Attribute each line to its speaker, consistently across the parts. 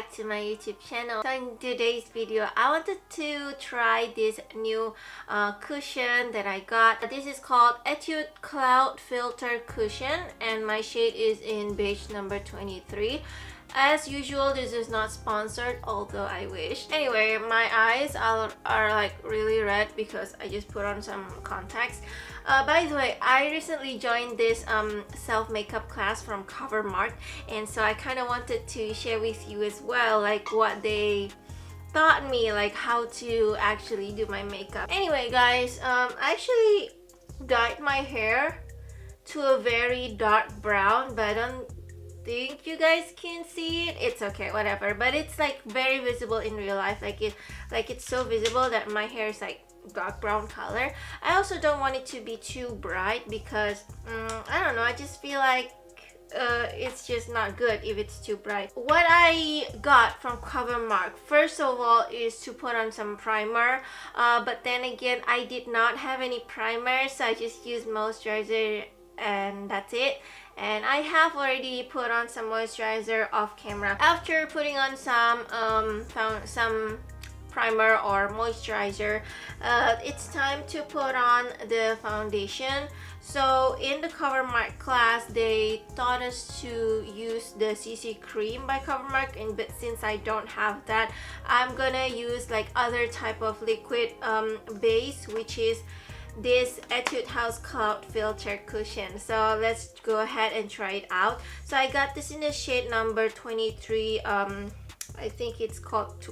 Speaker 1: back to my YouTube channel. So in today's video, I wanted to try this new cushion that I got. This is called Etude Cloud Filter Cushion and my shade is in beige number 23. As usual, this is not sponsored, although I wish. Anyway, my eyes are like really red because I just put on some contacts. By the way, I recently joined this self-makeup class from CoverMark, and so I kind of wanted to share with you as well, like what they taught me, like how to actually do my makeup. Anyway, guys, I actually dyed my hair to a very dark brown, but I don't think you guys can see it. It's okay, whatever, but it's like very visible in real life. It's so visible that my hair is like dark brown color. I also don't want it to be too bright because I don't know, I just feel like it's just not good if it's too bright. What I got from CoverMark, first of all, is to put on some primer, but then again, I did not have any primer, so I just used moisturizer and that's it. And I have already put on some moisturizer off camera. After putting on some primer or moisturizer, it's time to put on the foundation. So in the CoverMark class, they taught us to use the CC cream by CoverMark, but since I don't have that, I'm gonna use like other type of liquid base, which is this Etude House Cloud Filter Cushion. So let's go ahead and try it out. So I got this in the shade number 23. I think it's called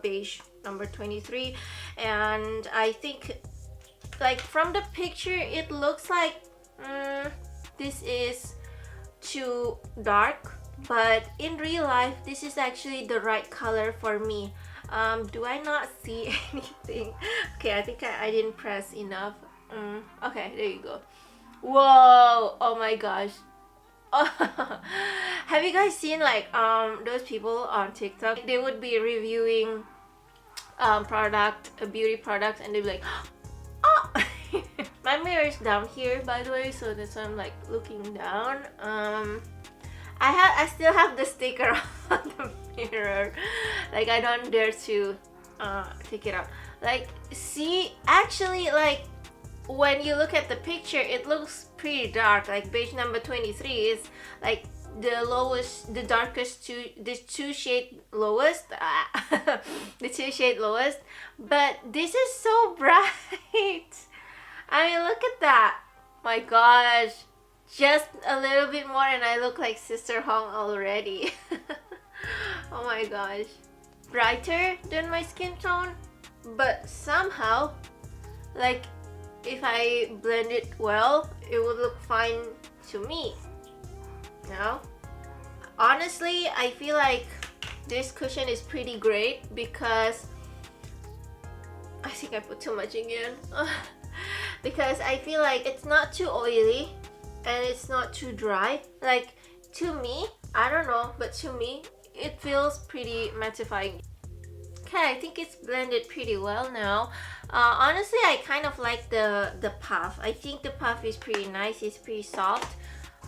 Speaker 1: beige number 23, and I think like from the picture it looks like this is too dark, but in real life this is actually the right color for me. Do I not see anything? Okay, I think I didn't press enough. Okay, there you go. Whoa, oh my gosh. Have you guys seen like those people on TikTok? They would be reviewing beauty products, and they'd be like, oh. My mirror is down here, by the way, so that's why I'm like looking down. I still have the sticker on the mirror. Like I don't dare to take it out. Like, see, actually, like when you look at the picture, it looks pretty dark. Like beige number 23 is like the lowest, the darkest the two shade lowest. The two shade lowest, but this is so bright. I mean, look at that. My gosh, just a little bit more and I look like Sister Hong already. Oh my gosh, brighter than my skin tone, but somehow, like if I blend it well, it would look fine to me. No, honestly, I feel like this cushion is pretty great because I think I put too much again. Because I feel like it's not too oily and it's not too dry. Like, to me, I don't know, but to me it feels pretty mattifying. Okay, I think it's blended pretty well now. Honestly, I kind of like the puff. I think the puff is pretty nice. It's pretty soft.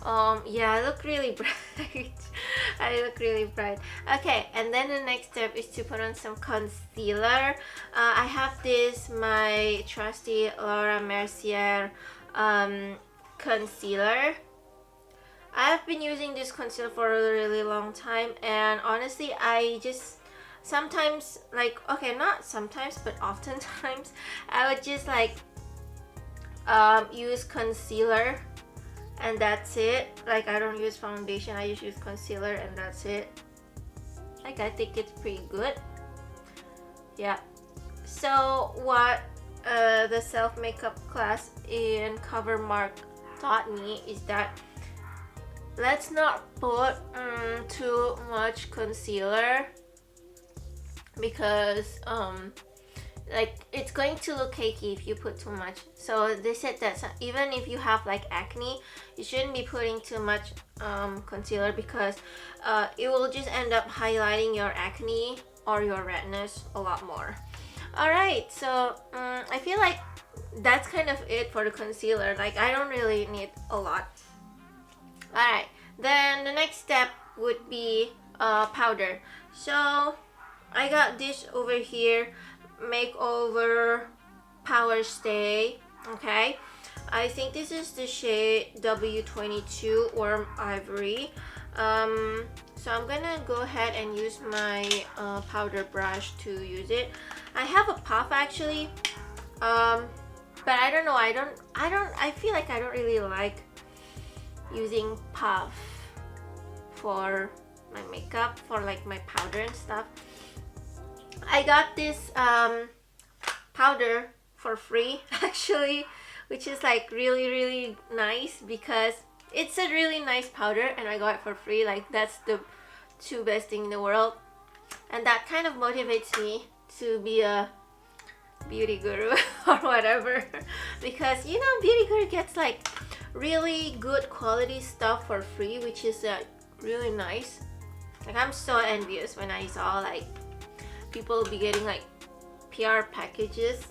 Speaker 1: Yeah, I look really bright. I look really bright. Okay, and then the next step is to put on some concealer. I have this, my trusty Laura Mercier concealer. I have been using this concealer for a really long time, and honestly, I just sometimes, like, okay, not sometimes, but oftentimes, I would just like use concealer and that's it. Like, I don't use foundation, I just use concealer and that's it. Like, I think it's pretty good. Yeah. So what the self-makeup class in CoverMark taught me is that let's not put too much concealer, because like it's going to look cakey if you put too much. So they said that even if you have like acne, you shouldn't be putting too much concealer, because it will just end up highlighting your acne or your redness a lot more. Alright, so I feel like that's kind of it for the concealer. Like, I don't really need a lot. Alright, then the next step would be powder. So I got this over here, Makeover Power Stay. Okay, I think this is the shade W22 Warm Ivory. So I'm gonna go ahead and use my powder brush to use it. I have a puff actually, but I don't know. I feel like I don't really like using puff for my makeup, for like my powder and stuff. I got this powder for free actually, which is like really nice because it's a really nice powder and I got it for free. Like, that's the two best thing in the world, and that kind of motivates me to be a beauty guru or whatever, because you know, beauty guru gets like really good quality stuff for free, which is really nice. Like, I'm so envious when I saw like people be getting like PR packages.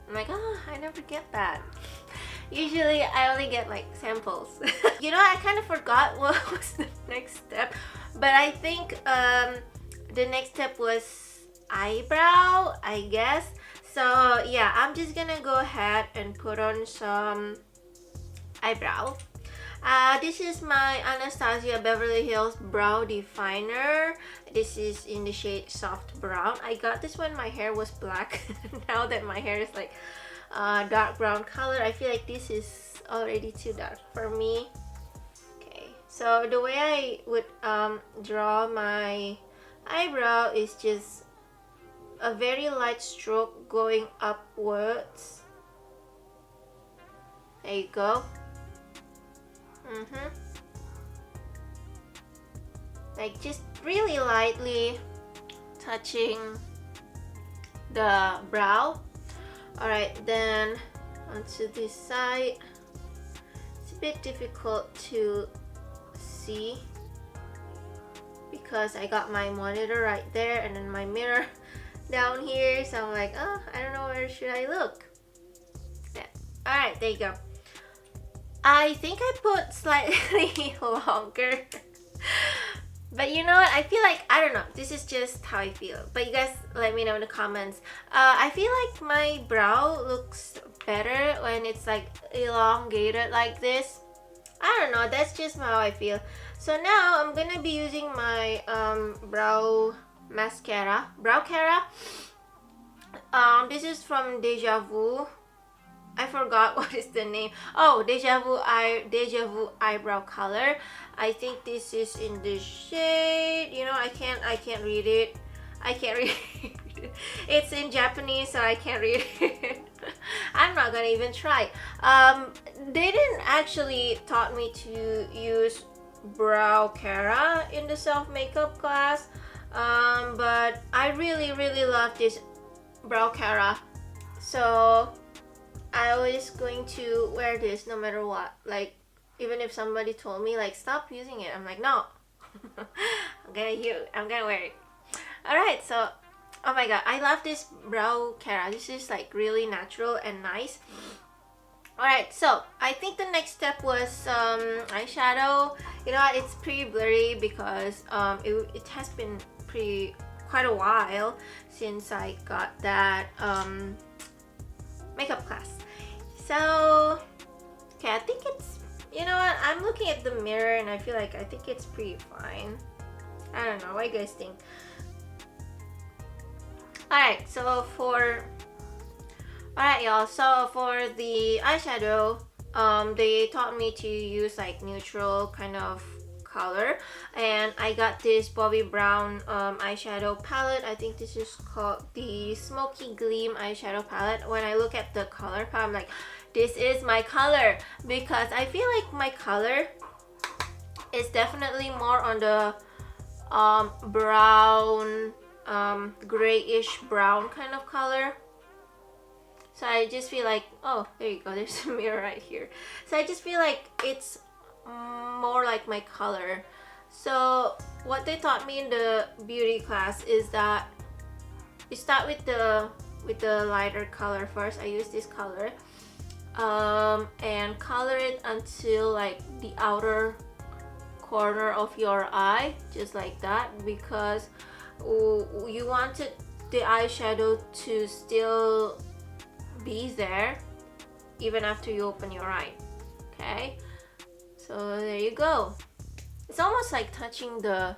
Speaker 1: I'm like, oh, I never get that. Usually I only get like samples. You know, I kind of forgot what was the next step, but I think the next step was eyebrow, I guess. So yeah, I'm just gonna go ahead and put on some eyebrow. This is my Anastasia Beverly Hills Brow Definer. This is in the shade Soft Brown. I got this when my hair was black. Now that my hair is like dark brown color, I feel like this is already too dark for me. Okay, so the way I would draw my eyebrow is just a very light stroke going upwards. There you go. Like, just really lightly touching the brow. Alright, then onto this side. It's a bit difficult to see because I got my monitor right there and then my mirror down here, so I'm like, oh, I don't know, where should I look? Yeah. Alright, there you go. I think I put slightly longer. But you know what, I feel like, I don't know, this is just how I feel, but you guys let me know in the comments. I feel like my brow looks better when it's like elongated like this. I don't know, that's just how I feel. So now I'm gonna be using my brow mascara, this is from Deja Vu. I forgot what is the name. Oh, Deja Vu Eyebrow Color. I think this is in the shade, you know, I can't read it. I can't read it. It's in Japanese, so I can't read it. I'm not gonna even try. They didn't actually taught me to use brow cara in the self makeup class, but I really love this brow cara, so I was going to wear this no matter what. Like, even if somebody told me like stop using it, I'm like, no. I'm gonna wear it. Alright, so oh my god, I love this brow cara. This is like really natural and nice. Alright, so I think the next step was eyeshadow. You know what, it's pretty blurry because it has been quite a while since I got that makeup class. So okay, I think it's, you know what, I'm looking at the mirror and I feel like I think it's pretty fine. I don't know, what do you guys think? Alright, so alright y'all, so for the eyeshadow, they taught me to use like neutral kind of color, and I got this Bobbi Brown eyeshadow palette. I think this is called the Smoky Gleam eyeshadow palette. When I look at the color palette, I'm like, this is my color, because I feel like my color is definitely more on the brown, grayish brown kind of color. So I just feel like, oh, there you go, there's a mirror right here. So I just feel like it's more like my color. So what they taught me in the beauty class is that you start with the lighter color first. I use this color, and color it until like the outer corner of your eye, just like that, because you wanted the eyeshadow to still be there even after you open your eye. Okay, so there you go. It's almost like touching the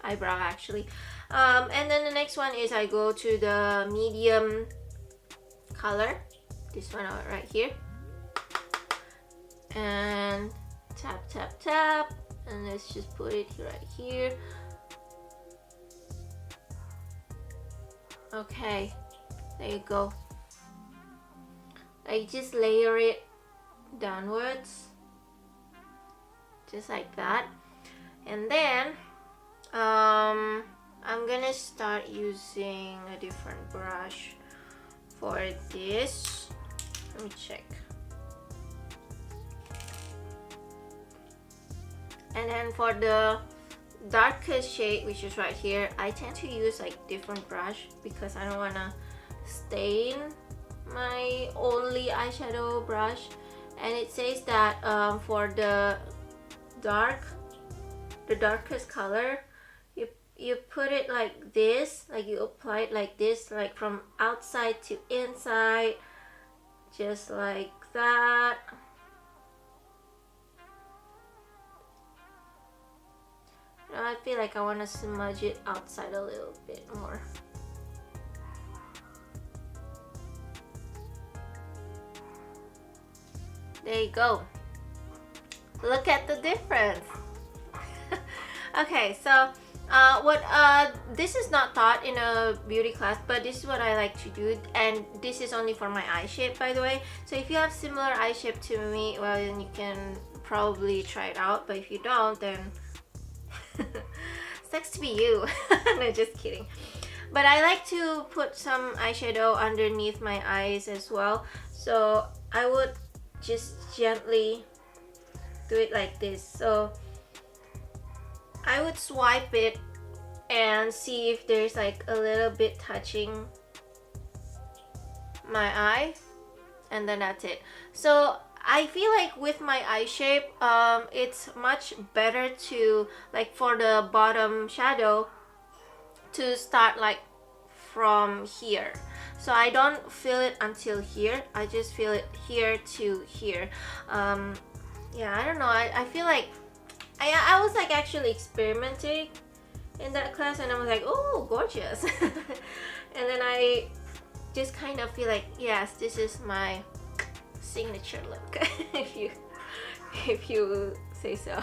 Speaker 1: eyebrow actually. And then the next one is I go to the medium color, this one right here, and tap tap tap, and let's just put it right here. Okay, there you go. I just layer it downwards, just like that. And then I'm gonna start using a different brush for this. Let me check. And then for the darkest shade, which is right here, I tend to use like different brush because I don't wanna stain my only eyeshadow brush. And it says that for the darkest color, you put it like this, like you apply it like this, like from outside to inside, just like that. Now I feel like I want to smudge it outside a little bit more. There you go. Look at the difference. Okay, so this is not taught in a beauty class, but this is what I like to do, and this is only for my eye shape, by the way. So if you have similar eye shape to me, well, then you can probably try it out, but if you don't, then sucks to be you. No, just kidding. But I like to put some eyeshadow underneath my eyes as well, so I would just gently do it like this. So I would swipe it and see if there's like a little bit touching my eye, and then that's it. So I feel like with my eye shape, it's much better to, like for the bottom shadow, to start like from here. So I don't feel it until here, I just feel it here to here. Yeah, I don't know, I feel like I was like actually experimenting in that class, and I was like, oh, gorgeous. And then I just kind of feel like, yes, this is my signature look. if you say so.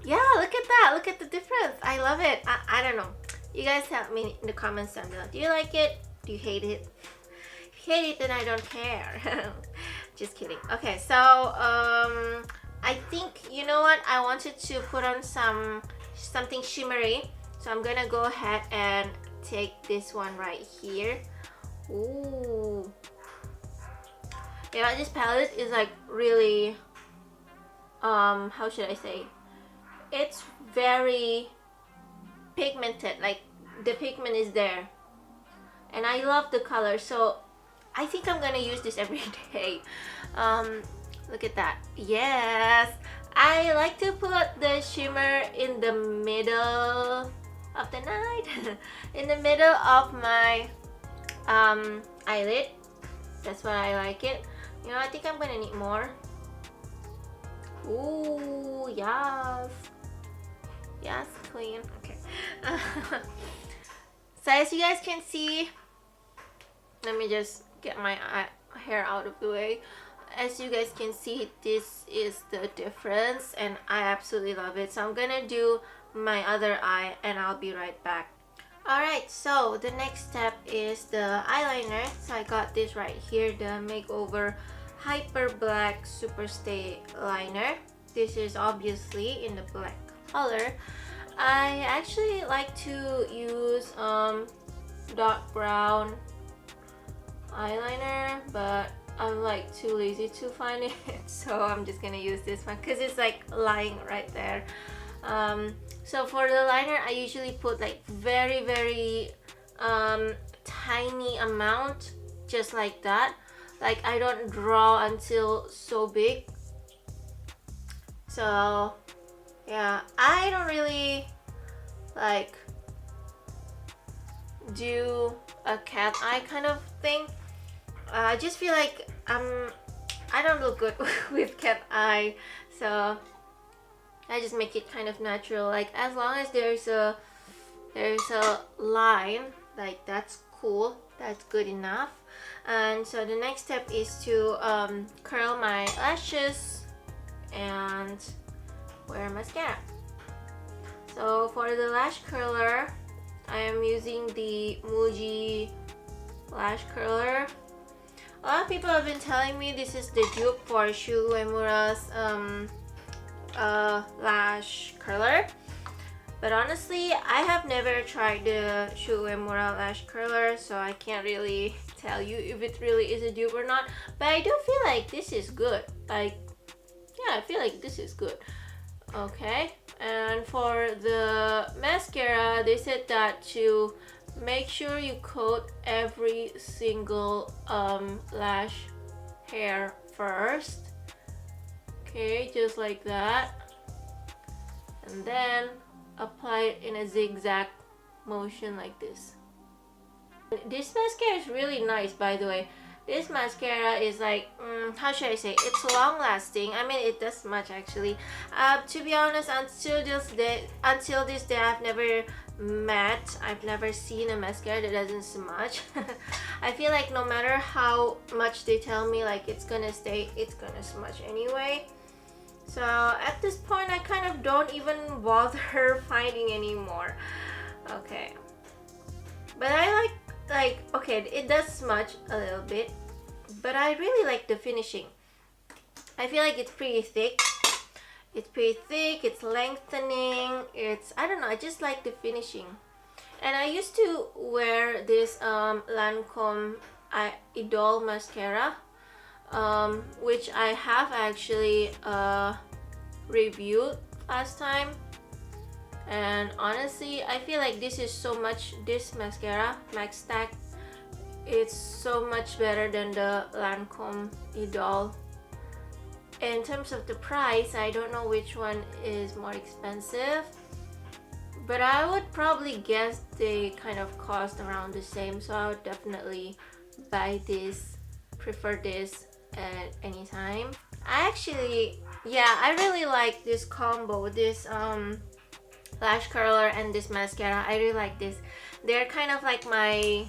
Speaker 1: Yeah, look at that, look at the difference. I love it. I don't know, you guys tell me in the comments down below. Do you like it? Do you hate it? If you hate it, then I don't care. Just kidding. Okay, so I think, you know what, I wanted to put on something shimmery, so I'm gonna go ahead and take this one right here. Ooh, yeah, this palette is like really, how should I say, it's very pigmented, like the pigment is there, and I love the color, so I think I'm gonna use this every day. Look at that. Yes, I like to put the shimmer in the middle of the night. In the middle of my eyelid. That's why I like it. You know, I think I'm gonna need more. Ooh, yes. Yes, queen. Okay. So as you guys can see, let me just get my hair out of the way. As you guys can see, this is the difference, and I absolutely love it. So I'm gonna do my other eye, and I'll be right back. Alright, so the next step is the eyeliner. So I got this right here, the Makeover Hyper Black Super Stay Liner. This is obviously in the black color. I actually like to use dark brown eyeliner, but I'm like too lazy to find it, so I'm just gonna use this one because it's like lying right there. So for the liner, I usually put like very tiny amount, just like that. Like I don't draw until so big. So yeah, I don't really like do a cat eye kind of thing. I just feel like I don't look good with cat eye, so I just make it kind of natural. Like as long as there's a line, like that's cool, that's good enough. And so the next step is to curl my lashes and wear mascara. So for the lash curler, I am using the Muji lash curler. A lot of people have been telling me this is the dupe for Shu Uemura's lash curler, but honestly I have never tried the Shu Uemura lash curler, so I can't really tell you if it really is a dupe or not. But I do feel like this is good. Like, yeah, I feel like this is good. Okay, and for the mascara, they said that to make sure you coat every single lash hair first. Okay, just like that, and then apply it in a zigzag motion like this. This mascara is really nice, by the way. This mascara is like, how should I say, it's long lasting. I mean, it does much actually. To be honest, until this day I've never seen a mascara that doesn't smudge. I feel like no matter how much they tell me like it's gonna stay, it's gonna smudge anyway. So at this point I kind of don't even bother finding anymore. Okay, but I like, okay, it does smudge a little bit, but I really like the finishing. I feel like it's pretty thick. It's lengthening. I don't know, I just like the finishing. And I used to wear this Lancome Idol mascara, which I have actually reviewed last time. And honestly, I feel like this mascara, Max Stack, it's so much better than the Lancome Idol. In terms of the price, I don't know which one is more expensive, but I would probably guess they kind of cost around the same, so I would definitely buy this, prefer this at any time. I really like this combo, this lash curler and this mascara. I really like this. They're kind of like my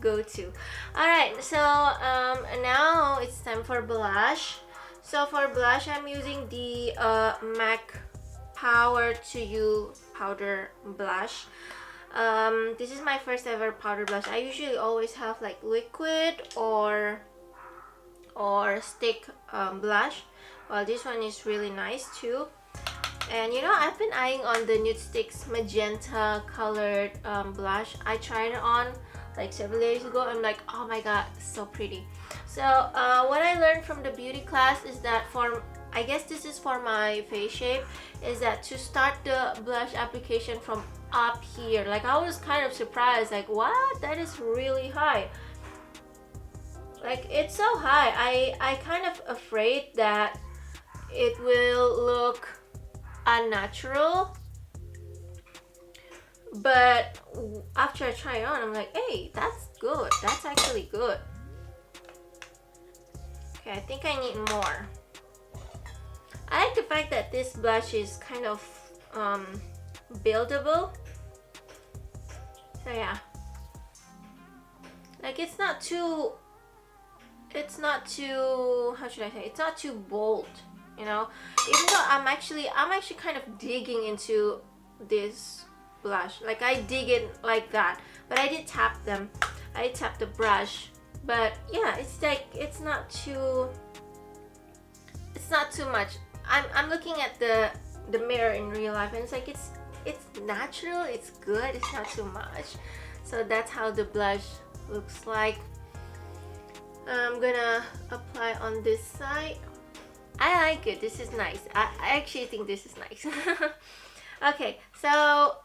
Speaker 1: go-to. Alright, so now it's time for blush. So for blush, I'm using the MAC Power to You powder blush. This is my first ever powder blush. I usually always have like liquid or stick blush. Well, this one is really nice too. And you know, I've been eyeing on the Nude Sticks magenta colored blush. I tried it on like several days ago. I'm like, oh my god, so pretty. So what I learned from the beauty class is that I guess this is for my face shape, is that to start the blush application from up here. Like, I was kind of surprised, like, what? That is really high. Like, it's so high. I kind of afraid that it will look unnatural, but after I try it on, I'm like, hey, that's good. That's actually good. Okay, I think I need more. I like the fact that this blush is kind of buildable. So yeah, like it's not too, how should I say, it's not too bold, you know. Even though I'm actually kind of digging into this blush, like I dig it like that, but I did tap them. I tapped the brush, but yeah, it's like it's not too much. I'm looking at the mirror in real life, and it's like it's natural, it's good, it's not too much. So that's how the blush looks like. I'm gonna apply on this side. I like it. This is nice. I actually think this is nice. Okay, so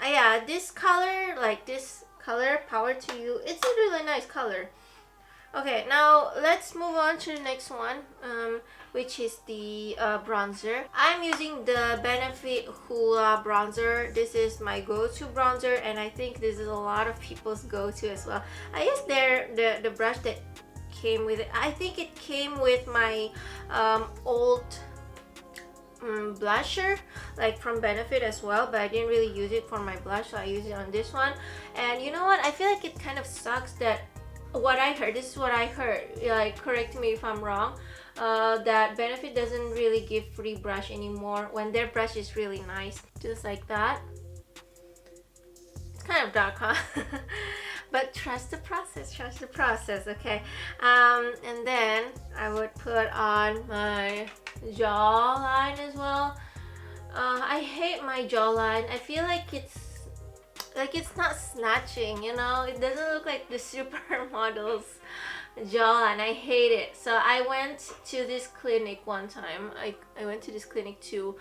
Speaker 1: yeah, this color, like this color, Power to You, it's a really nice color. Okay, now let's move on to the next one, which is the bronzer. I'm using the Benefit Hoola bronzer. This is my go-to bronzer, and I think this is a lot of people's go-to as well. I use the brush that came with it. I think it came with my old blusher, like from Benefit as well, but I didn't really use it for my blush, so I use it on this one. And you know what? I feel like it kind of sucks that what I heard, this is what I heard, like correct me if I'm wrong, that Benefit doesn't really give free brush anymore when their brush is really nice. Just like that. It's kind of dark, huh? But trust the process, okay? And then I would put on my jawline as well. I hate my jawline. I feel like it's not snatching, you know? It doesn't look like the supermodel's jawline. I hate it. So I went to this clinic one time. I went to this clinic to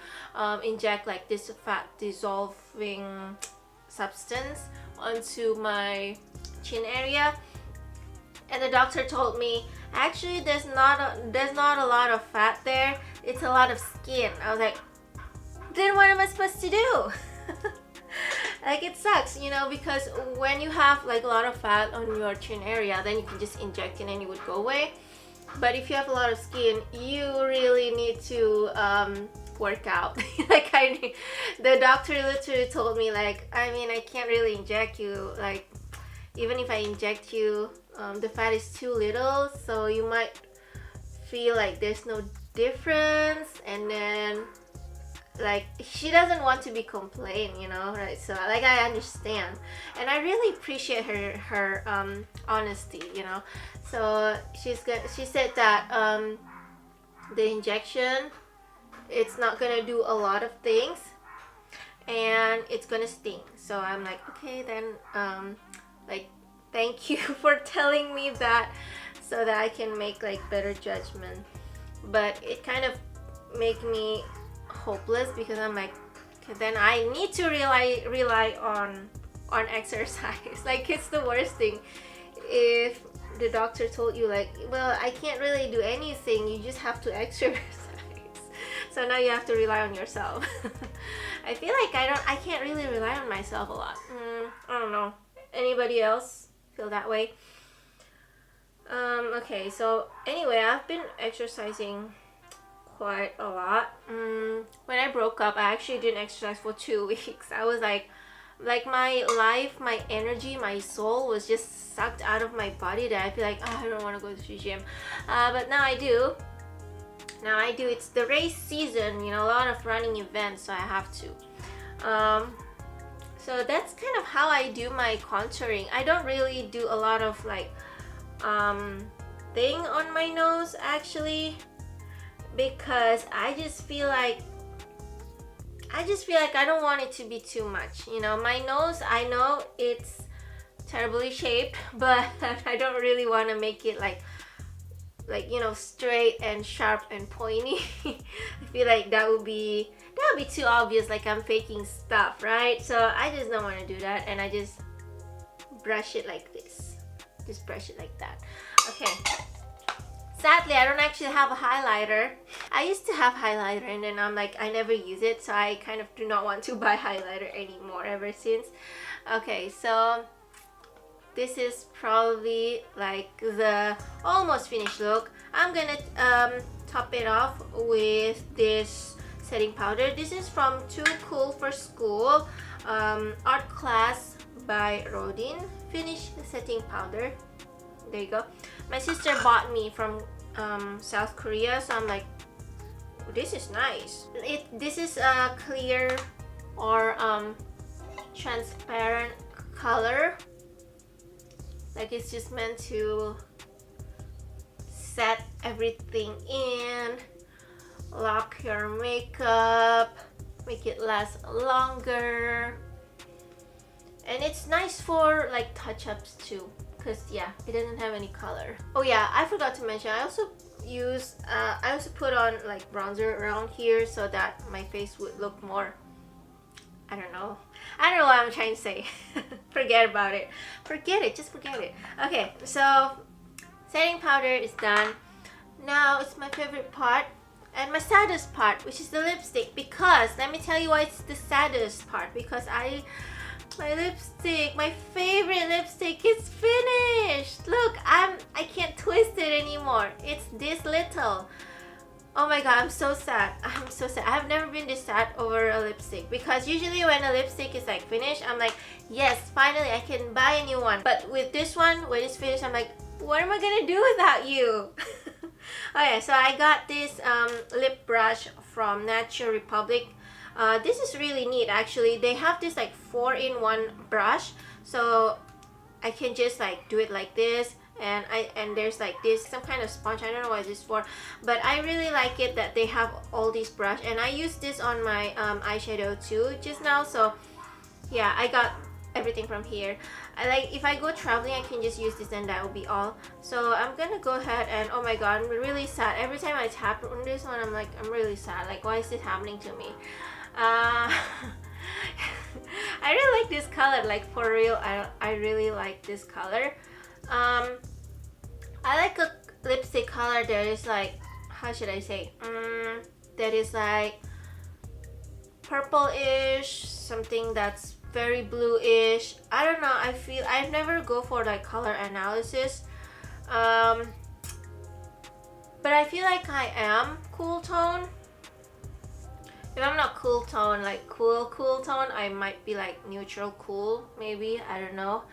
Speaker 1: inject like this fat dissolving substance onto my chin area, and the doctor told me actually there's not a lot of fat there, it's a lot of skin. I was like, then what am I supposed to do? Like, it sucks, you know, because when you have like a lot of fat on your chin area, then you can just inject it and it would go away. But if you have a lot of skin, you really need to work out. Like, the doctor literally told me, like, I mean, I can't really inject you, like, even if I inject you, the fat is too little, so you might feel like there's no difference. And then, like, she doesn't want to be complained, you know, right? So, like, I understand, and I really appreciate her honesty, you know. So she said that the injection, it's not gonna do a lot of things, and it's gonna sting. So I'm like, okay, then like, thank you for telling me that, so that I can make like better judgment. But it kind of make me hopeless, because I'm like, okay, then I need to rely on exercise. Like, it's the worst thing if the doctor told you, like, well, I can't really do anything, you just have to exercise. So now you have to rely on yourself. I feel like I can't really rely on myself a lot. I don't know. Anybody else feel that way? Okay, so anyway, I've been exercising quite a lot. When I broke up, I actually didn't exercise for 2 weeks. I was like my life, my energy, my soul was just sucked out of my body, that I feel like, oh, I don't want to go to the gym. But now I do. It's the race season, you know, a lot of running events, so I have to. So that's kind of how I do my contouring. I don't really do a lot of like thing on my nose, actually, because I just feel like I don't want it to be too much, you know. My nose, I know it's terribly shaped, but I don't really want to make it like, you know, straight and sharp and pointy. I feel like that would be too obvious, like I'm faking stuff, right? So I just don't want to do that, and I just brush it like this. Just brush it like that. Okay. Sadly, I don't actually have a highlighter. I used to have highlighter, and then I'm like, I never use it, so I kind of do not want to buy highlighter anymore ever since. Okay, so this is probably like the almost finished look. I'm gonna top it off with this setting powder. This is from Too Cool for School, art class by Rodin. Finish setting powder. There you go. My sister bought me from South Korea, so I'm like, this is nice. This is a clear or transparent color. Like, it's just meant to set everything in, lock your makeup, make it last longer, and it's nice for like touch-ups too, because yeah, it doesn't have any color. Oh yeah, I forgot to mention, I also put on like bronzer around here so that my face would look more, I don't know what I'm trying to say. Forget about it. Forget it, just forget it. Okay, so Setting powder is done. Now it's my favorite part and my saddest part, which is the lipstick. Because let me tell you why it's the saddest part. Because my lipstick, my favorite lipstick, is finished. Look, I can't twist it anymore. It's this little. Oh my god, I'm so sad. I'm so sad. I've never been this sad over a lipstick, because usually when a lipstick is like finished, I'm like, yes, finally I can buy a new one. But with this one, when it's finished, I'm like, what am I gonna do without you? Okay, so I got this lip brush from Nature Republic. This is really neat actually. They have this like 4-in-1 brush, so I can just like do it like this. And there's like this, some kind of sponge, I don't know what this is for, but I really like it that they have all these brush, and I used this on my eyeshadow too just now. So yeah, I got everything from here. I like, if I go traveling, I can just use this and that will be all. So I'm gonna go ahead and, oh my god, I'm really sad. Every time I tap on this one, I'm like, I'm really sad, like why is this happening to me? I really like this color, like for real. I really like this color. I like a lipstick color that is like, how should I say, that is like purple-ish, something that's very blue-ish. I don't know, I feel I never go for like color analysis, but I feel like I am cool tone. If I'm not cool tone, like cool tone, I might be like neutral cool, maybe, I don't know.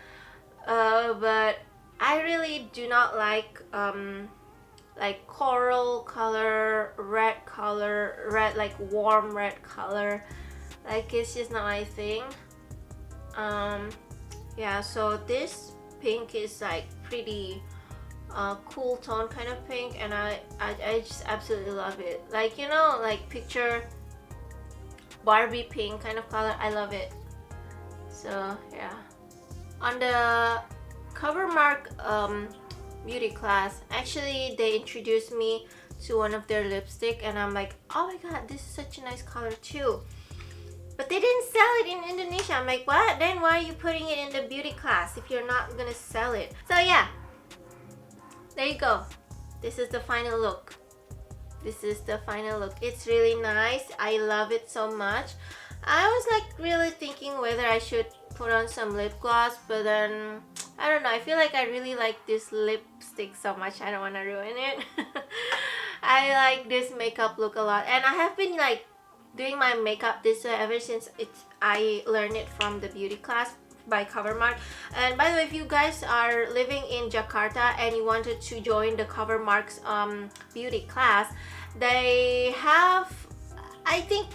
Speaker 1: But I really do not like coral color, red, like warm red color. Like it's just not my thing. Yeah, so this pink is like pretty cool tone kind of pink, and I just absolutely love it. Like, you know, like picture Barbie pink kind of color. I love it. So yeah, on the CoverMark beauty class, actually they introduced me to one of their lipstick, and I'm like, oh my god, this is such a nice color too. But they didn't sell it in Indonesia. I'm like, what? Then why are you putting it in the beauty class if you're not gonna sell it? So yeah, there you go. This is the final look. This is the final look. It's really nice. I love it so much. I was like really thinking whether I should put on some lip gloss, but then I don't know, I feel like I really like this lipstick so much, I don't want to ruin it. I like this makeup look a lot, and I have been like doing my makeup this way ever since I learned it from the beauty class by CoverMark. And by the way, if you guys are living in Jakarta and you wanted to join the CoverMark's beauty class, they have, I think,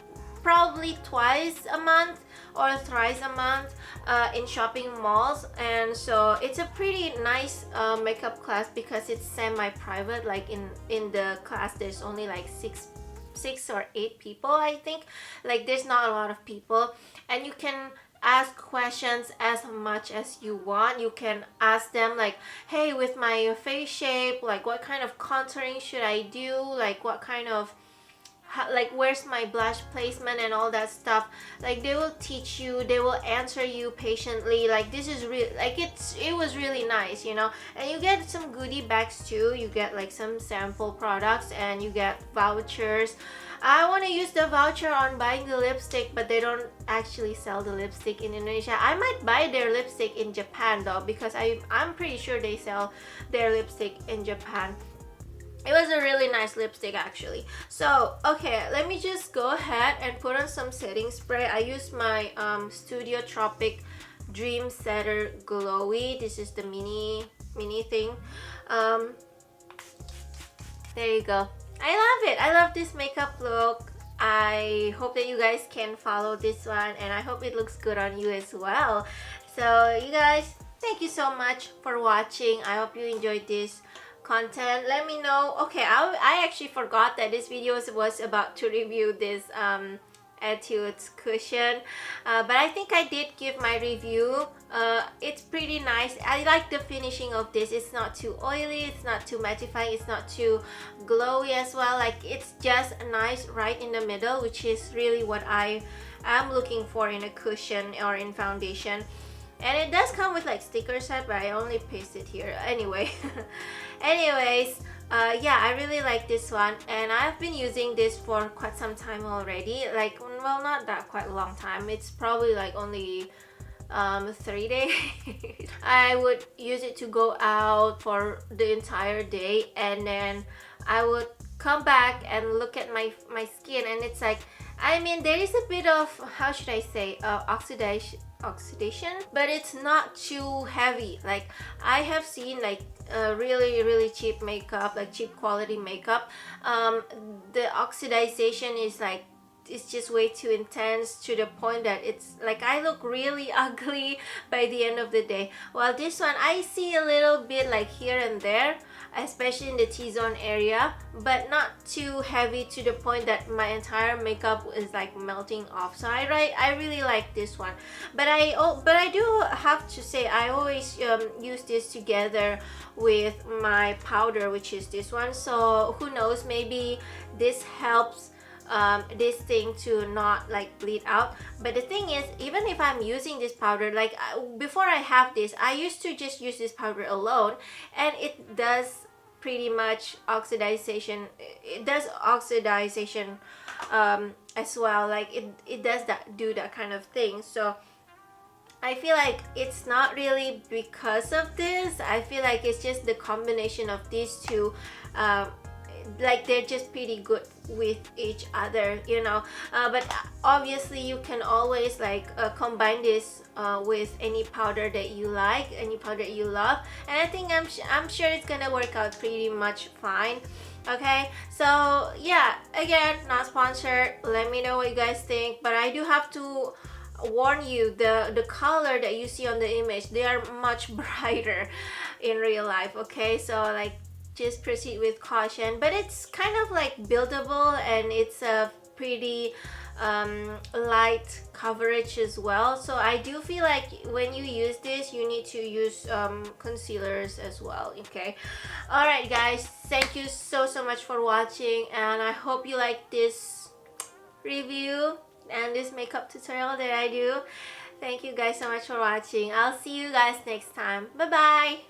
Speaker 1: probably twice a month or thrice a month in shopping malls. And so it's a pretty nice makeup class because it's semi-private. Like in the class there's only like six or 8 people, I think. Like there's not a lot of people, and you can ask questions as much as you want. You can ask them like, hey, with my face shape, like what kind of contouring should I do, like what kind of, like where's my blush placement and all that stuff. Like they will teach you, they will answer you patiently. Like this is real, like it was really nice, you know. And you get some goodie bags too. You get like some sample products, and you get vouchers. I want to use the voucher on buying the lipstick, but they don't actually sell the lipstick in Indonesia. I might buy their lipstick in Japan though, because I'm pretty sure they sell their lipstick in Japan. It was a really nice lipstick actually. So okay, let me just go ahead and put on some setting spray. I used my Studio Tropic Dream Setter Glowy. This is the mini thing. There you go. I love it. I love this makeup look. I hope that you guys can follow this one, and I hope it looks good on you as well. So you guys, thank you so much for watching. I hope you enjoyed this content. Let me know. Okay, I actually forgot that this video was about to review this Etude cushion, but I think I did give my review. It's pretty nice. I like the finishing of this. It's not too oily, it's not too mattifying, it's not too glowy as well. Like it's just nice right in the middle, which is really what I am looking for in a cushion or in foundation. And it does come with like sticker set, but I only pasted here anyway. Anyways, yeah, I really like this one, and I've been using this for quite some time already. Like, well, not that quite a long time. It's probably like only 3 days. I would use it to go out for the entire day, and then I would come back and look at my skin, and it's like, I mean, there is a bit of, how should I say, oxidation, but it's not too heavy. Like, I have seen like really cheap makeup, like cheap quality makeup, the oxidization is like, it's just way too intense, to the point that it's like I look really ugly by the end of the day. While this one, I see a little bit like here and there, especially in the T-zone area, but not too heavy to the point that my entire makeup is like melting off. So I really like this one. But I do have to say, I always use this together with my powder, which is this one. So who knows, maybe this helps this thing to not like bleed out. But the thing is, even if I'm using this powder, like before I have this, I used to just use this powder alone, and it does pretty much oxidization. It does oxidization as well. Like it does do that kind of thing. So I feel like it's not really because of this. I feel like it's just the combination of these two. Like, they're just pretty good with each other, you know. But obviously you can always like combine this with any powder that you like, any powder you love, and I think I'm sure it's gonna work out pretty much fine. Okay, so yeah, again, not sponsored. Let me know what you guys think, but I do have to warn you, the color that you see on the image, they are much brighter in real life. Okay, so like, just proceed with caution. But it's kind of like buildable, and it's a pretty light coverage as well. So I do feel like when you use this, you need to use concealers as well. Okay, all right guys, thank you so much for watching, and I hope you like this review and this makeup tutorial that I do. Thank you guys so much for watching. I'll see you guys next time. Bye bye.